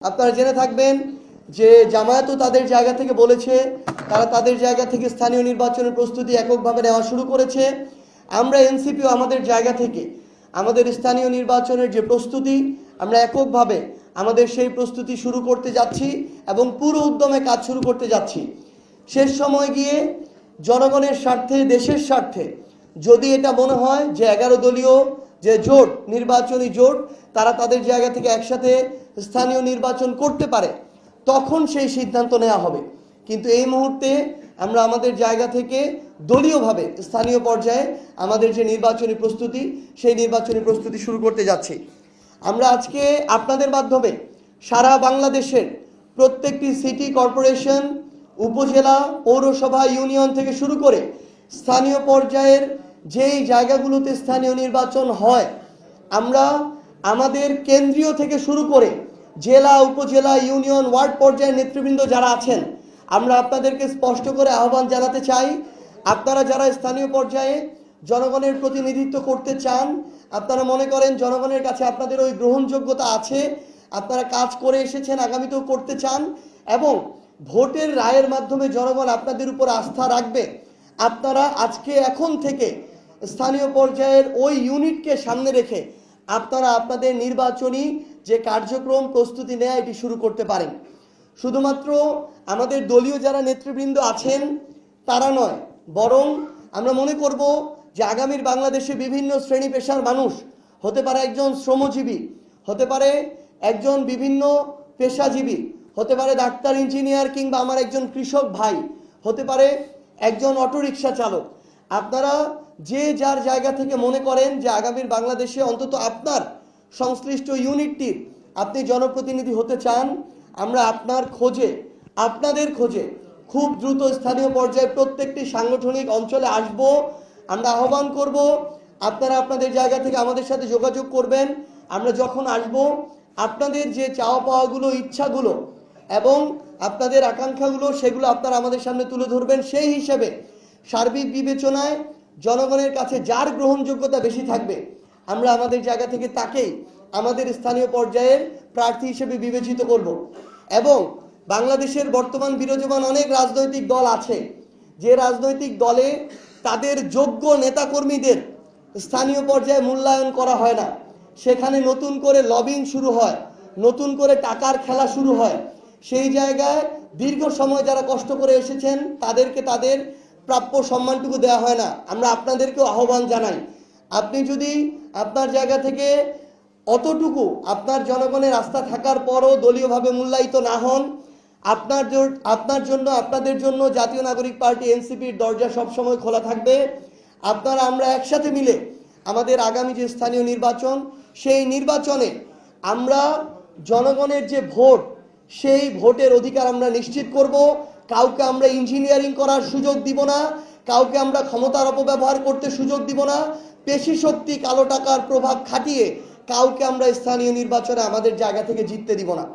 আপনারা জেনে থাকবেন যে জামায়াতও তাদের জায়গা থেকে বলেছে তারা তাদের জায়গা থেকে স্থানীয় নির্বাচনের প্রস্তুতি এককভাবে নেওয়া শুরু করেছে। আমরা এনসিপিও আমাদের জায়গা থেকে আমাদের স্থানীয় নির্বাচনের যে প্রস্তুতি আমরা এককভাবে আমাদের সেই প্রস্তুতি শুরু করতে যাচ্ছি এবং পুরো উদ্যমে কাজ শুরু করতে যাচ্ছি। শেষ সময় গিয়ে জনগণের স্বার্থে, দেশের স্বার্থে যদি এটা মনে হয় যে 11 দলীয় যে জোট, নির্বাচনী জোট, তারা তাদের জায়গা থেকে একসাথে স্থানীয় নির্বাচন করতে পারে, তখন সেই সিদ্ধান্ত নেওয়া হবে। কিন্তু এই মুহূর্তে আমরা আমাদের জায়গা থেকে দলীয়ভাবে স্থানীয় পর্যায়ে আমাদের যে নির্বাচনী প্রস্তুতি, সেই নির্বাচনী প্রস্তুতি শুরু করতে যাচ্ছি। আমরা আজকে আপনাদের মাধ্যমে সারা বাংলাদেশের প্রত্যেকটি সিটি কর্পোরেশন, উপজেলা, পৌরসভা, ইউনিয়ন থেকে শুরু করে স্থানীয় পর্যায়ের যেই জায়গাগুলোতে স্থানীয় নির্বাচন হয়, আমরা আমাদের কেন্দ্রীয় থেকে শুরু করে জেলা, উপজেলা, ইউনিয়ন, ওয়ার্ড পর্যায়ের নেতৃবৃন্দ যারা আছেন, আমরা আপনাদেরকে স্পষ্ট করে আহ্বান জানাতে চাই, আপনারা যারা স্থানীয় পর্যায়ে জনগণের প্রতিনিধিত্ব করতে চান, আপনারা মনে করেন জনগণের কাছে আপনাদের ওই গ্রহণযোগ্যতা আছে, আপনারা কাজ করে এসেছেন, আগামীতেও করতে চান এবং ভোটের রায়ের মাধ্যমে জনগণ আপনাদের উপর আস্থা রাখবে, আপনারা আজকে এখন থেকে স্থানীয় পর্যায়ের ওই ইউনিটকে সামনে রেখে আপনারা আপনাদের নির্বাচনী যে কার্যক্রম প্রস্তুতি নেওয়া এটি শুরু করতে পারেন। শুধুমাত্র আমাদের দলীয় যারা নেতৃবৃন্দ আছেন তারা নয়, বরং আমরা মনে করব যে আগামীর বাংলাদেশে বিভিন্ন শ্রেণী পেশার মানুষ, হতে পারে একজন শ্রমজীবী, হতে পারে একজন বিভিন্ন পেশাজীবী, হতে পারে ডাক্তার, ইঞ্জিনিয়ার, কিংবা আমার একজন কৃষক ভাই, হতে পারে একজন অটোরিকশা চালক, আপনারা যে যার জায়গা থেকে মনে করেন যে আগামীর বাংলাদেশে অন্তত আপনার সংশ্লিষ্ট ইউনিটটির আপনি জনপ্রতিনিধি হতে চান, আমরা আপনাদের খোঁজে খুব দ্রুত স্থানীয় পর্যায়ে প্রত্যেকটি সাংগঠনিক অঞ্চলে আসব। আমরা আহ্বান করব আপনারা আপনাদের জায়গা থেকে আমাদের সাথে যোগাযোগ করবেন। আমরা যখন আসব, আপনাদের যে চাওয়া পাওয়াগুলো, ইচ্ছাগুলো এবং আপনাদের আকাঙ্ক্ষাগুলো, সেগুলো আপনারা আমাদের সামনে তুলে ধরবেন। সেই হিসেবে সার্বিক বিবেচনায় জনগণের কাছে যার গ্রহণযোগ্যতা বেশি থাকবে, আমরা আমাদের জায়গা থেকে তাকেই আমাদের স্থানীয় পর্যায়ের প্রার্থী হিসেবে বিবেচিত করব। এবং বাংলাদেশের বর্তমান বিরাজমান অনেক রাজনৈতিক দল আছে, যে রাজনৈতিক দলে তাদের যোগ্য নেতাকর্মীদের স্থানীয় পর্যায়ে মূল্যায়ন করা হয় না, সেখানে নতুন করে লবিং শুরু হয়, নতুন করে টাকার খেলা শুরু হয়। সেই জায়গায় দীর্ঘ সময় যারা কষ্ট করে এসেছেন তাদেরকে তাদের প্রাপ্য সম্মানটুকু দেওয়া হয় না। আমরা আপনাদেরকেও আহ্বান জানাই, আপনি যদি আপনার জায়গা থেকে অতটুকু আপনার জনগণের আস্থা থাকার পরও দলীয়ভাবে মূল্যায়িত না হন, আপনাদের জন্য জাতীয় নাগরিক পার্টি এনসিপির দরজা সবসময় খোলা থাকবে। আপনারা আমরা একসাথে মিলে আমাদের আগামী যে স্থানীয় নির্বাচন, সেই নির্বাচনে আমরা জনগণের যে ভোট, সেই ভোটের অধিকার আমরা নিশ্চিত করব। কাউকে আমরা ইঞ্জিনিয়ারিং করার সুযোগ দিব না, কাউকে আমরা ক্ষমতার অপব্যবহার করতে সুযোগ দিব না, পেশি শক্তি, কালো টাকার প্রভাব খাটিয়ে কাউকে আমরা স্থানীয় নির্বাচনে আমাদের জায়গা থেকে জিততে দিব না।